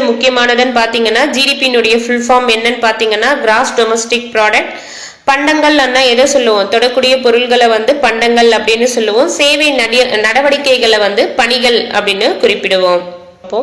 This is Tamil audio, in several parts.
முக்கியமானதுன்னு பாத்தீங்கன்னா ஜிடிபியினுடைய ஃபுல் ஃபார்ம் என்னன்னு பாத்தீங்கன்னா கிராஸ் டொமஸ்டிக் ப்ராடக்ட். பண்டங்கள் எதை சொல்லுவோம்? தொடக்கூடிய பொருள்களை பண்டங்கள் அப்படின்னு சொல்லுவோம். சேவை நடவடிக்கைகளை பணிகள் அப்படின்னு குறிப்பிடுவோம். அப்போ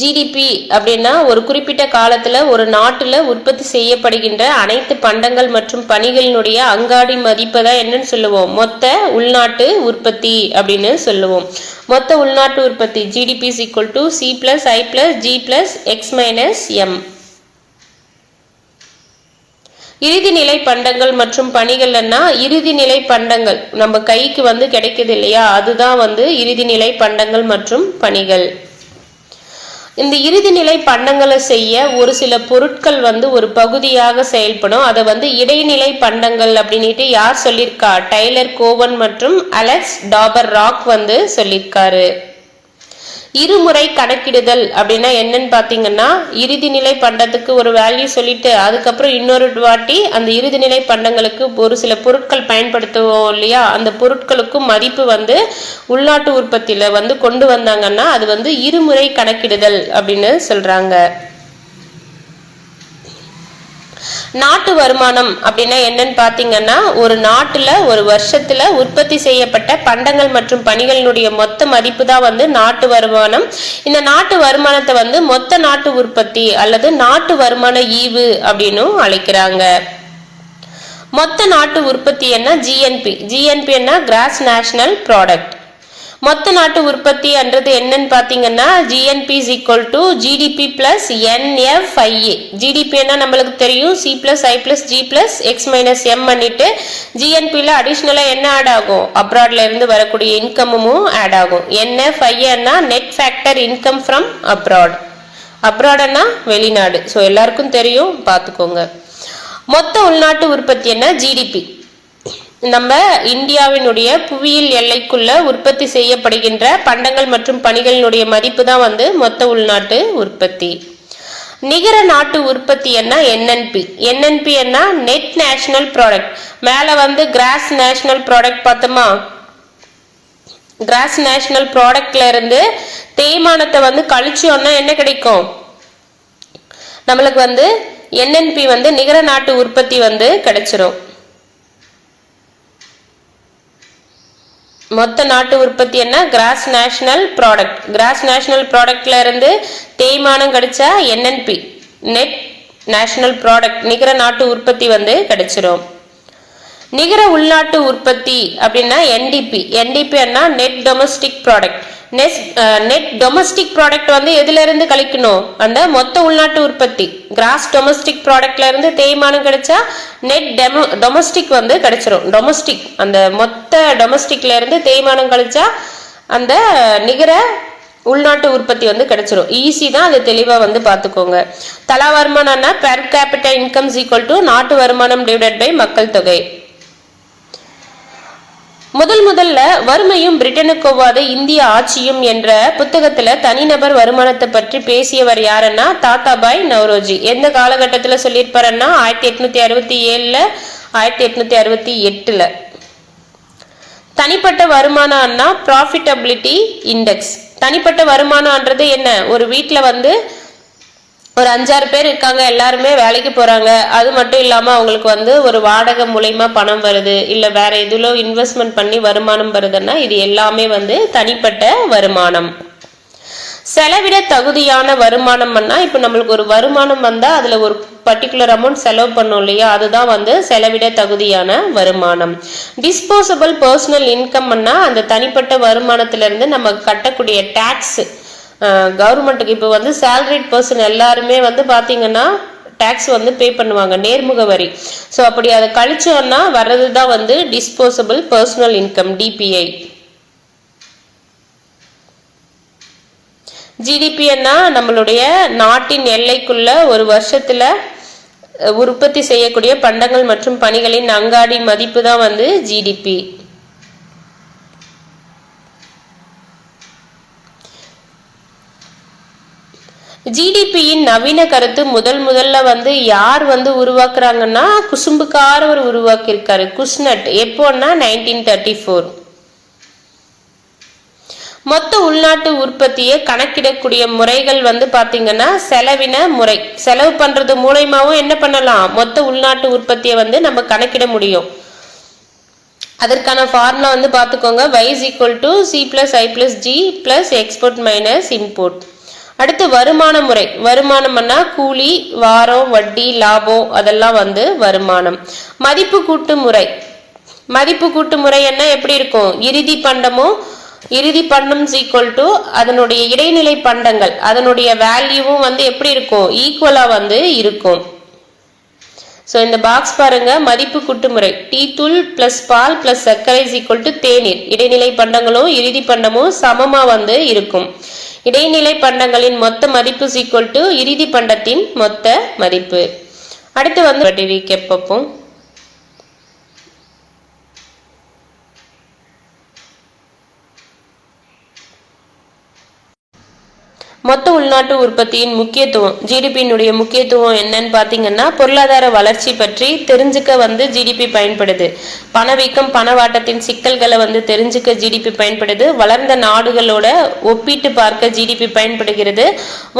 ஜிடிபி அப்படின்னா ஒரு குறிப்பிட்ட காலத்துல ஒரு நாட்டுல உற்பத்தி செய்யப்படுகின்ற அனைத்து பண்டங்கள் மற்றும் பணிகளினுடைய அங்காடி மதிப்பை தான் என்னன்னு சொல்லுவோம்? மொத்த உள்நாட்டு உற்பத்தி அப்படின்னு சொல்லுவோம். மொத்த உள்நாட்டு உற்பத்தி GDP is equal to C plus I plus G plus X minus M. இறுதிநிலை பண்டங்கள் மற்றும் பணிகள்னா இறுதிநிலை பண்டங்கள் நம்ம கைக்கு கிடைக்குது இல்லையா, அதுதான் இறுதிநிலை பண்டங்கள் மற்றும் பணிகள். இந்த இறுதிநிலை பண்டங்களை செய்ய ஒரு சில பொருட்கள் ஒரு பகுதியாக செயல்படும். அதை இடைநிலை பண்டங்கள் அப்படின்ட்டு யார் சொல்லியிருக்கா? டைலர் கோவன் மற்றும் அலெக்ஸ் டாபர் ராக் சொல்லியிருக்காரு. இருமுறை கணக்கிடுதல் அப்படின்னா என்னன்னு பாத்தீங்கன்னா இறுதிநிலை பண்டத்துக்கு ஒரு வேல்யூ சொல்லிட்டு அதுக்கப்புறம் இன்னொரு வாட்டி அந்த இறுதிநிலை பண்டங்களுக்கு ஒரு சில பொருட்கள் பயன்படுத்துவோம் இல்லையா, அந்த பொருட்களுக்கும் மதிப்பு உள்நாட்டு உற்பத்தியில கொண்டு வந்தாங்கன்னா அது இருமுறை கணக்கிடுதல் அப்படின்னு சொல்றாங்க. நாட்டு வருமானம் அப்படின்னா என்னன்னு பாத்தீங்கன்னா ஒரு நாட்டுல ஒரு வருஷத்துல உற்பத்தி செய்யப்பட்ட பண்டங்கள் மற்றும் பணிகளினுடைய மொத்த மதிப்பு தான் நாட்டு வருமானம். இந்த நாட்டு வருமானத்தை மொத்த நாட்டு உற்பத்தி அல்லது நாட்டு வருமான ஈவு அப்படின்னு அழைக்கிறாங்க. மொத்த நாட்டு உற்பத்தி என்ன? ஜிஎன்பி. ஜிஎன்பி என்ன? Gross national product. மொத்த நாட்டு உற்பத்தி என்றது என்னன்னு பாத்தீங்கன்னா GNP is equal to GDP plus NFIA. GDP என்ன நம்மளுக்கு தெரியும், C plus I plus G plus X minus M பண்ணிட்டு ஜிஎன்பியில் அடிஷ்னலா என்ன ஆட் ஆகும்? அப்ராட்ல இருந்து வரக்கூடிய இன்கமும் ஆட் ஆகும். என்எஃப்ஐஏன்னா net factor income from abroad. அப்ராட்னா வெளிநாடு. ஸோ எல்லாருக்கும் தெரியும், பார்த்துக்கோங்க. மொத்த உள்நாட்டு உற்பத்தி என்ன? ஜிடிபி. நம்ம இந்தியாவினுடைய புவியியல் எல்லைக்குள்ள உற்பத்தி செய்யப்படுகின்ற பண்டங்கள் மற்றும் பணிகளினுடைய மதிப்பு தான் மொத்த உள்நாட்டு உற்பத்தி. நிகர நாட்டு உற்பத்தி என்ன? என்என்பி. என்என்பி என்ன? Net national product. மேல கிராஸ் நேஷனல் ப்ராடக்ட் பார்த்தோமா, கிராஸ் நேஷனல் ப்ராடக்ட்ல இருந்து தேய்மானத்தை கழிச்சோம்னா என்ன கிடைக்கும்? நம்மளுக்கு என்என்பி நிகர நாட்டு உற்பத்தி கிடைச்சிரும். மொத்த நாட்டு உற்பத்தி என்ன? Gross national product. Gross national ப்ராடக்ட்ல இருந்து தேய்மானம் கிடைச்சா என்என்பி நெட் நேஷனல் ப்ராடக்ட் நிகர நாட்டு உற்பத்தி கிடைச்சிரும். நிகர உள்நாட்டு உற்பத்தி அப்படின்னா என்டிபி. என்டிபி என்ன? Net domestic product. Net domestic product எதுல இருந்து கழிக்கணும்? அந்த மொத்த உள்நாட்டு உற்பத்தி. கிராஸ் டொமஸ்டிக் ப்ராடக்ட்ல இருந்து தேய்மானம் கிடைச்சா நெட் டொமஸ்டிக் கிடைச்சிரும். டொமஸ்டிக் அந்த மொத்த டொமஸ்டிக்ல இருந்து தேய்மானம் கழிச்சா அந்த நிகர உள்நாட்டு உற்பத்தி கிடைச்சிரும். ஈஸி தான், அது தெளிவா பார்த்துக்கோங்க. தலா வருமானம்னா per capita income is equal to நாட்டு வருமானம் டிவைடட் பை மக்கள் தொகை. முதல்ல வறுமையும் பிரிட்டனுக்கு ஒவ்வாத இந்திய ஆட்சியும் என்ற புத்தகத்துல தனிநபர் வருமானத்தை பற்றி பேசியவர் யாருன்னா தாத்தாபாய் நவ்ரோஜி. எந்த காலகட்டத்துல சொல்லியிருப்பாருன்னா 1867ல 1868ல. தனிப்பட்ட வருமானம்னா ப்ராஃபிட்டபிலிட்டி இண்டெக்ஸ். தனிப்பட்ட வருமானம்ன்றது என்ன? ஒரு வீட்டுல ஒரு 5-6 பேர் இருக்காங்க, எல்லாருமே வேலைக்கு போறாங்க. அது மட்டும் இல்லாம அவங்களுக்கு ஒரு வாடகை மூலமா பணம் வருது, இல்ல வேற எதுல இன்வெஸ்ட்மெண்ட் பண்ணி வருமானம் வருதுன்னா இது எல்லாமே தனிப்பட்ட வருமானம். செலவிட தகுதியான வருமானம்னா இப்ப நம்மளுக்கு ஒரு வருமானம் வந்தா அதுல ஒரு பர்டிகுலர் அமௌண்ட் செலவு பண்ணும் இல்லையா, அதுதான் செலவிட தகுதியான வருமானம். டிஸ்போசபிள் பர்சனல் இன்கம்னா அந்த தனிப்பட்ட வருமானத்துல இருந்து நம்ம கட்டக்கூடிய டாக்ஸ். கவர்மெண்ட்டுக்கு இப்போ சேலரிட் பர்சன் எல்லாருமே பாத்தீங்கன்னா டாக்ஸ் பே பண்ணுவாங்க, நேர்முக வரி. ஸோ அப்படி அதை கழிச்சோம்னா வர்றதுதான் டிஸ்போசபிள் பர்சனல் இன்கம், டிபிஐ. ஜிடிபின்னா நம்மளுடைய நாட்டின் எல்லைக்குள்ள ஒரு வருஷத்துல உற்பத்தி செய்யக்கூடிய பண்டங்கள் மற்றும் பணிகளின் அங்காடி மதிப்பு தான் ஜிடிபி. ஜிடிபியின் நவீன கருத்து முதல்ல யார் உருவாக்குறாங்கன்னா குசும்புக்கார ஒரு உருவாக்கி இருக்காரு குஸ்னட். எப்போன்னா 1934. மொத்த உள்நாட்டு உற்பத்தியை கணக்கிடக்கூடிய முறைகள் வந்து பாத்தீங்கன்னா செலவின முறை. செலவு பண்றது மூலமாவும் என்ன பண்ணலாம், மொத்த உள்நாட்டு உற்பத்தியை வந்து நம்ம கணக்கிட முடியும். அதற்கான ஃபார்முலா வந்து பார்த்துக்கோங்க, y is equal to c plus i plus g plus export minus import. அடுத்து வருமான முறை. வருமானம்னா கூலி, வாரம், வட்டி, லாபம் அதெல்லாம் வந்து வருமானம். மதிப்பு கூட்டு முறை. மதிப்பு கூட்டு முறை என்ன எப்படி இருக்கும், இறுதி பண்டம் equal to அதனுடைய இடைநிலை பண்டங்கள் அதனுடைய வேல்யூவும் வந்து எப்படி இருக்கும், ஈக்குவலா வந்து இருக்கும். சோ இந்த பாக்ஸ் பாருங்க, மதிப்பு கூட்டுமுறை டீ தூள் பிளஸ் பால் பிளஸ் சர்க்கரை இஸ் ஈக்குவல் டு தேநீர். இடைநிலை பண்டங்களும் இறுதி பண்டமும் சமமா வந்து இருக்கும். இடைநிலை பண்டங்களின் மொத்த மதிப்பு இஸ் ஈக்குவல் டு இறுதி பண்டத்தின் மொத்த மதிப்பு. அடுத்து வந்து ரீகேப் பார்ப்போம். மொத்த உள்நாட்டு உற்பத்தியின் முக்கியத்துவம், ஜிடிபியினுடைய முக்கியத்துவம் என்னன்னு பாத்தீங்கன்னா பொருளாதார வளர்ச்சி பற்றி தெரிஞ்சுக்க வந்து ஜிடிபி பயன்படுது. பணவீக்கம் பணவாட்டத்தின் சிக்கல்களை வந்து தெரிஞ்சுக்க ஜிடிபி பயன்படுது. வளர்ந்த நாடுகளோட ஒப்பிட்டு பார்க்க ஜிடிபி பயன்படுகிறது.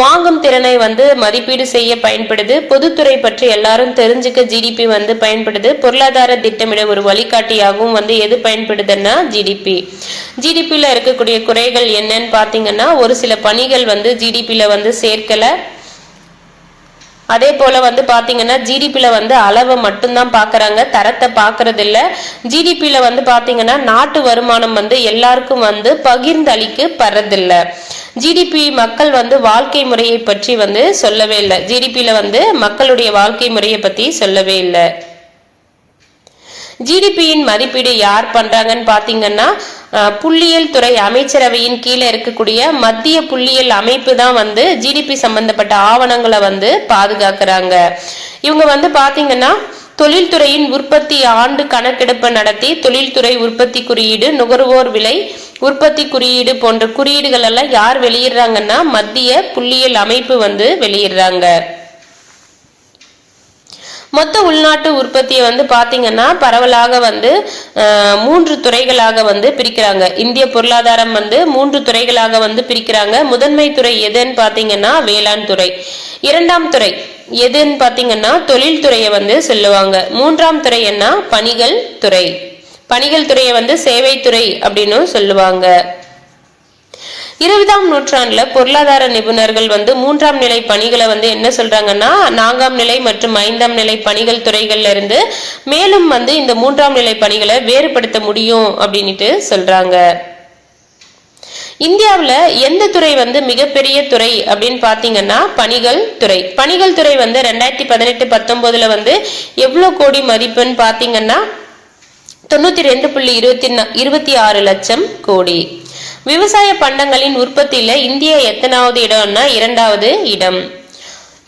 வாங்கும் திறனை வந்து மதிப்பீடு செய்ய பயன்படுது. பொதுத்துறை பற்றி எல்லாரும் தெரிஞ்சுக்க ஜிடிபி வந்து பயன்படுது. பொருளாதார திட்டமிட ஒரு வழிகாட்டியாகவும் வந்து எது பயன்படுதுன்னா ஜிடிபி. ஜிடிபியில இருக்கக்கூடிய குறைகள் என்னன்னு பாத்தீங்கன்னா ஒரு சில பணிகள் வந்து ஜிடிபில வந்து சேர்க்கல. அதே போல வந்து பாத்தீங்கன்னா ஜிடிபில வந்து அளவை மட்டும்தான் பாக்குறாங்க, தரத்தை பாக்குறது இல்ல. ஜிடிபில வந்து பாத்தீங்கன்னா நாட்டு வருமானம் வந்து எல்லாருக்கும் வந்து பகிர்ந்து அளிக்கப்படுறதில்ல. ஜிடிபி மக்கள் வந்து வாழ்க்கை முறையை பற்றி வந்து சொல்லவே இல்லை. ஜிடிபில வந்து மக்களுடைய வாழ்க்கை முறையை பத்தி சொல்லவே இல்லை. ஜிடிபியின் மதிப்பீடு யார் பண்றாங்கன்னு பாத்தீங்கன்னா புள்ளியியல் துறை அமைச்சரவையின் கீழே இருக்கக்கூடிய மத்திய புள்ளியியல் அமைப்பு தான் வந்து ஜிடிபி சம்பந்தப்பட்ட ஆவணங்களை வந்து பாதுகாக்கிறாங்க. இவங்க வந்து பாத்தீங்கன்னா தொழில்துறையின் உற்பத்தி ஆண்டு கணக்கெடுப்பு நடத்தி தொழில்துறை உற்பத்தி குறியீடு, நுகர்வோர் விலை உற்பத்தி குறியீடு போன்ற குறியீடுகள் எல்லாம் யார் வெளியிடுறாங்கன்னா மத்திய புள்ளியியல் அமைப்பு வந்து வெளியிடுறாங்க. மொத்த உள்நாட்டு உற்பத்தியை வந்து பாத்தீங்கன்னா பரவலாக வந்து 3 துறைகளாக வந்து பிரிக்கிறாங்க. இந்திய பொருளாதாரம் வந்து 3 துறைகளாக வந்து பிரிக்கிறாங்க. முதன்மை துறை எதுன்னு பாத்தீங்கன்னா வேளாண் துறை. இரண்டாம் துறை எதுன்னு பாத்தீங்கன்னா தொழில் துறையை வந்து சொல்லுவாங்க. மூன்றாம் துறை என்ன, பணிகள் துறை. பணிகள் துறையை வந்து சேவை துறை அப்படின்னு சொல்லுவாங்க. 20ஆம் நூற்றாண்டுல பொருளாதார நிபுணர்கள் வந்து 3ஆம் நிலை பணிகளை வந்து என்ன சொல்றாங்கன்னா 4ஆம் நிலை மற்றும் 5ஆம் நிலை பணிகள் துறைகள்ல இருந்து மேலும் வந்து இந்த 3ஆம் நிலை பணிகளை வேறுபடுத்த முடியும் அப்படின்ட்டு சொல்றாங்க. இந்தியாவுல எந்த துறை வந்து மிகப்பெரிய துறை அப்படின்னு பாத்தீங்கன்னா பணிகள் துறை. பணிகள் துறை வந்து 2018-19 வந்து எவ்வளவு கோடி மதிப்புன்னு பாத்தீங்கன்னா 92.26 லட்சம் கோடி. விவசாய பண்டங்களின் உற்பத்தியில இந்தியா எத்தனாவது இடம்னா 2வது இடம்.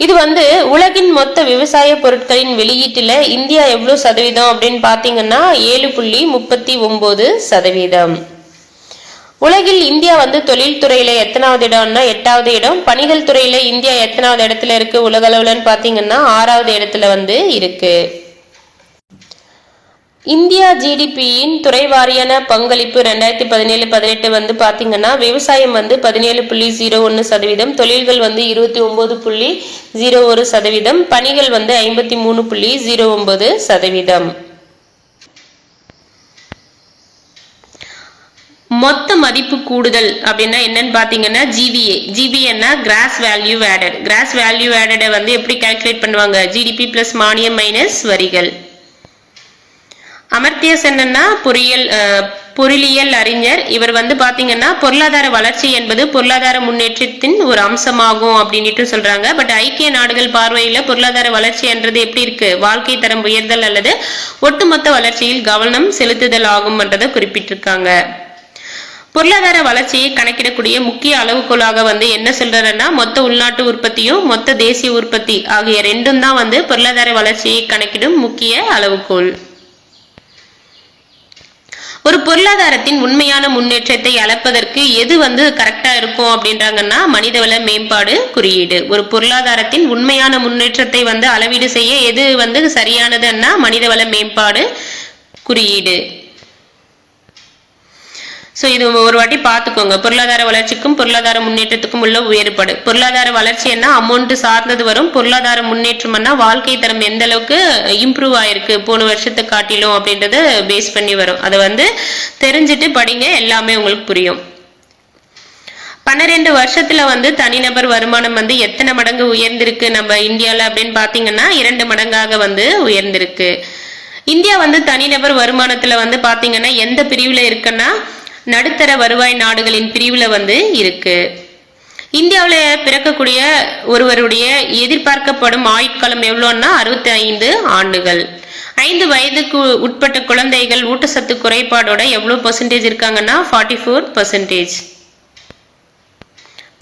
இது வந்து உலகின் மொத்த விவசாய பொருட்களின் வெளியீட்டுல இந்தியா எவ்வளவு சதவீதம் அப்படின்னு பாத்தீங்கன்னா 7.39%. உலகில் இந்தியா வந்து தொழில் துறையில எத்தனாவது இடம்னா 8வது இடம். பணிகள் துறையில இந்தியா எத்தனாவது இடத்துல இருக்கு உலக அளவுலன்னு பாத்தீங்கன்னா 6வது இடத்துல வந்து இருக்கு. இந்தியா ஜிடிபியின் துறை வாரியான பங்களிப்பு 2017-18 வந்து பாத்தீங்கன்னா விவசாயம் வந்து 17.01%, தொழில்கள் வந்து 29.01%, பணிகள் வந்து 53.09%. மொத்த மதிப்பு கூடுதல் அப்படின்னா என்னன்னு பாத்தீங்கன்னா GVA cross value added. Cross value added வந்து எப்படி கால்குலேட் பண்ணுவாங்க, ஜிடிபி பிளஸ் மானியம் மைனஸ் வரிகள். அமர்த்திய சென்னா பொருளியல் அறிஞர். இவர் வந்து பாத்தீங்கன்னா பொருளாதார வளர்ச்சி என்பது பொருளாதார முன்னேற்றத்தின் ஒரு அம்சமாகும் அப்படின்ட்டு சொல்றாங்க. பட் ஐக்கிய நாடுகள் பார்வையில பொருளாதார வளர்ச்சி என்றது எப்படி இருக்கு, வாழ்க்கை தரம் உயர்தல் அல்லது ஒட்டுமொத்த வளர்ச்சியில் கவனம் செலுத்துதல் ஆகும் என்றதை குறிப்பிட்டிருக்காங்க. பொருளாதார வளர்ச்சியை கணக்கிடக்கூடிய முக்கிய அளவுகோலாக வந்து என்ன சொல்றதுன்னா மொத்த உள்நாட்டு உற்பத்தியும் மொத்த தேசிய உற்பத்தி ஆகிய ரெண்டும் தான் வந்து பொருளாதார வளர்ச்சியை கணக்கிடும் முக்கிய அளவுகோல். ஒரு பொருளாதாரத்தின் உண்மையான முன்னேற்றத்தை அளப்பதற்கு எது வந்து கரெக்டா இருக்கும் அப்படின்றாங்கன்னா மனிதவள மேம்பாடு குறியீடு. ஒரு பொருளாதாரத்தின் உண்மையான முன்னேற்றத்தை வந்து அளவீடு செய்ய எது வந்து சரியானதுன்னா மனிதவள மேம்பாடு குறியீடு. ஸோ இது ஒரு வாட்டி பார்த்துக்கோங்க. பொருளாதார வளர்ச்சிக்கும் பொருளாதார முன்னேற்றத்துக்கும் உள்ள வேறுபாடு. பொருளாதார வளர்ச்சி என்ன அமௌண்ட் சார்ந்தது வரும். பொருளாதார முன்னேற்றம்னா வாழ்க்கை தரம் எந்த அளவுக்கு இம்ப்ரூவ் ஆயிருக்கு போன வருஷத்தை காட்டிலும் அப்படின்றத பேஸ் பண்ணி வரும். அதை தெரிஞ்சுட்டு படிங்க, எல்லாமே உங்களுக்கு புரியும். 12 வருஷத்துல தனிநபர் வருமானம் எத்தனை மடங்கு உயர்ந்திருக்கு நம்ம இந்தியால அப்படின்னு பாத்தீங்கன்னா 2 மடங்காக உயர்ந்திருக்கு. இந்தியா தனிநபர் வருமானத்துல பாத்தீங்கன்னா எந்த பிரிவுல இருக்குன்னா நடுத்தர வருவாய் நாடுகளின் பிரிவுல இருக்கு. இந்தியாவில் பிறக்கக்கூடிய ஒருவருடைய எதிர்பார்க்கப்படும் ஆயுட்காலம் எவ்வளோன்னா 65 ஆண்டுகள். 5 வயதுக்கு உட்பட்ட குழந்தைகள் ஊட்டச்சத்து குறைபாடோட எவ்வளவு பெர்சன்டேஜ் இருக்காங்கன்னா 44%.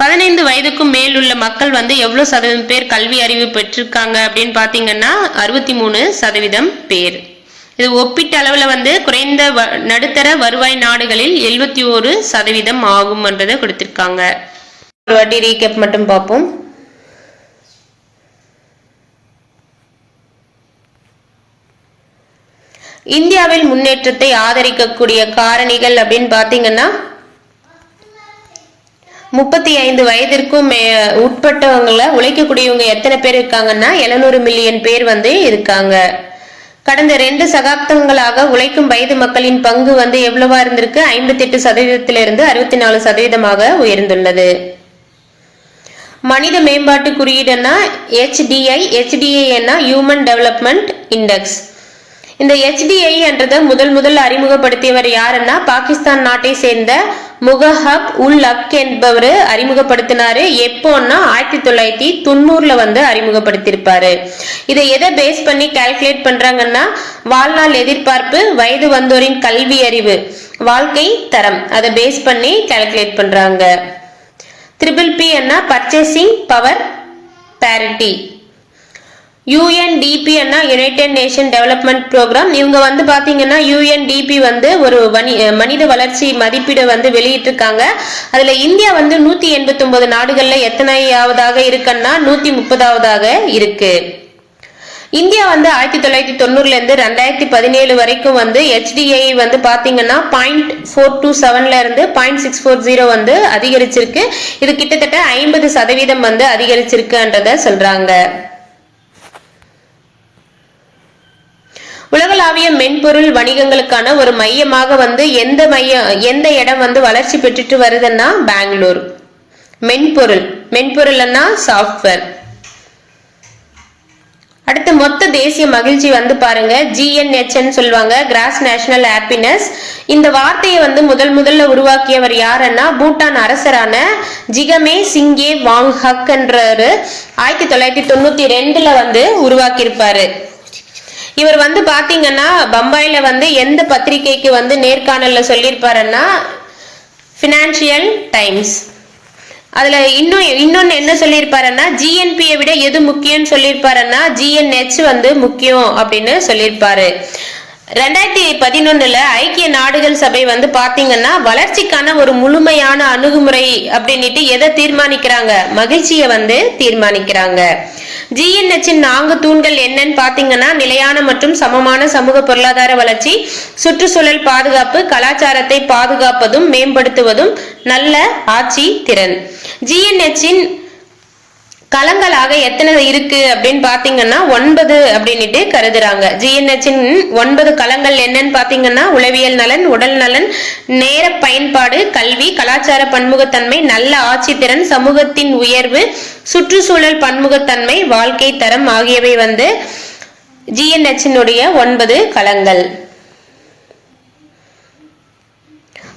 15 வயதுக்கும் மேல் உள்ள மக்கள் எவ்வளவு சதவீதம் பேர் கல்வி அறிவு பெற்றிருக்காங்க அப்படின்னு பாத்தீங்கன்னா 63% பேர். இது ஒப்பீட்டு அளவுல குறைந்த நடுத்தர வருவாய் நாடுகளில் 71% ஆகும் என்றதை கொடுத்திருக்காங்க. ஒரு வாட்டி ரீகேப் மட்டும் பார்ப்போம். இந்தியாவில் முன்னேற்றத்தை ஆதரிக்கக்கூடிய காரணிகள் அப்படின்னு பாத்தீங்கன்னா 35 வயதிற்கும் உட்பட்டவங்கள உழைக்கக்கூடியவங்க எத்தனை பேர் இருக்காங்கன்னா 700 மில்லியன் பேர் இருக்காங்க. கடந்த 2 சகாப்தங்களாக உழைக்கும் வயது மக்களின் பங்கு எவ்வளவா இருந்திருக்கு 58%இருந்து 64% உயர்ந்துள்ளது. மனித மேம்பாட்டு குறியீடுனா HDI ஹியூமன் டெவலப்மெண்ட் இண்டெக்ஸ். இந்த HDI என்றதை முதல் அறிமுகப்படுத்தியவர் யாருன்னா பாகிஸ்தான் நாட்டை சேர்ந்த முகஹப் உல் ஹக் என்பவர் அறிமுகப்படுத்தினாரு. எப்போன்னா 1990ல அறிமுகப்படுத்தியிருப்பாரு. இதை எதை பேஸ் பண்ணி கால்குலேட் பண்றாங்கன்னா வாழ்நாள் எதிர்பார்ப்பு, வயது வந்தோரின் கல்வி அறிவு, வாழ்க்கை தரம், அதை பேஸ் பண்ணி கால்குலேட் பண்றாங்க. PPP purchasing power parity. UNDP United Nation Development Programme. இவங்க பாத்தீங்கன்னா UNDP ஒரு மனித வளர்ச்சி மதிப்பீடு வெளியிட்டிருக்காங்க. அதுல இந்தியா 189 நாடுகள்ல எத்தனையாவதாக இருக்குன்னா 130ஆவதாக இருக்கு. இந்தியா 1990ல இருந்து 2017 வரைக்கும் HDI பாத்தீங்கன்னா 0.427ல இருந்து 0.640 அதிகரிச்சிருக்கு. இது கிட்டத்தட்ட 50% அதிகரிச்சிருக்குன்றத சொல்றாங்க. உலகளாவிய மென்பொருள் வணிகங்களுக்கான ஒரு மையமாக எந்த இடம் வளர்ச்சி பெற்றுட்டு வருதுன்னா பெங்களூர். மென்பொருள்னா சாஃப்ட்வேர். அடுத்து மொத்த தேசிய மகிழ்ச்சி பாருங்க GNH சொல்லுவாங்க, கிராஸ் நேஷனல் ஹாப்பினஸ். இந்த வார்த்தையை முதல்ல உருவாக்கியவர் யாருன்னா பூட்டான் அரசரான ஜிகமே சிங்கே வாங்ஹக் என்றாரு. 1992ல உருவாக்கி இருப்பாரு. இவர் பாத்தீங்கன்னா பம்பாயில எந்த பத்திரிகைக்கு நேர்காணல்ல சொல்லியிருப்பாருன்னா பினான்சியல் டைம்ஸ். அதுல இன்னொன்னு என்ன சொல்லியிருப்பாருன்னா GNPயை விட எது முக்கியம்னு சொல்லியிருப்பாருன்னா GNH முக்கியம் அப்படின்னு சொல்லியிருப்பாரு. 2011ல ஐக்கிய நாடுகள் சபை பாத்தீங்கன்னா வளர்ச்சிக்கான ஒரு முழுமையான அணுகுமுறை அப்படின்னுட்டு எதை தீர்மானிக்கிறாங்க, மகிழ்ச்சியை தீர்மானிக்கிறாங்க. GNHன் 4 தூண்கள் என்னன்னு பாத்தீங்கன்னா நிலையான மற்றும் சமமான சமூக பொருளாதார வளர்ச்சி, சுற்றுச்சூழல் பாதுகாப்பு, கலாச்சாரத்தை பாதுகாப்பதும் மேம்படுத்துவதும், நல்ல ஆட்சி திறன். GNHன் களங்களாக எத்தனை இருக்கு அப்படின்னு பாத்தீங்கன்னா 9 அப்படின்னுட்டு கருதுறாங்க. GNHன் 9 களங்கள் என்னன்னு பாத்தீங்கன்னா உளவியல் நலன், உடல் நலன், நேர பயன்பாடு, கல்வி, கலாச்சார பன்முகத்தன்மை, நல்ல ஆட்சி திறன், சமூகத்தின் உயர்வு, சுற்றுச்சூழல் பன்முகத்தன்மை, வாழ்க்கை தரம் ஆகியவை GNHனுடைய 9 களங்கள்.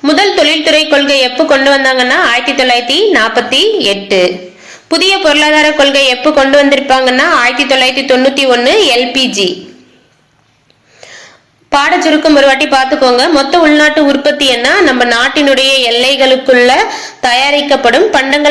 முதல் தொழில்துறை கொள்கை எப்ப கொண்டு வந்தாங்கன்னா 1948. புதிய பொருளாதார கொள்கை எப்ப கொண்டு வந்திருப்பாங்கன்னா 1991 LPG. பாட சுருக்கம் ஒரு வாட்டி பார்த்துக்கோங்க. மொத்த உள்நாட்டு உற்பத்தி நம்ம நாட்டினுடைய எல்லைகளுக்குள்ள தயாரிக்கப்படும் பண்டங்கள்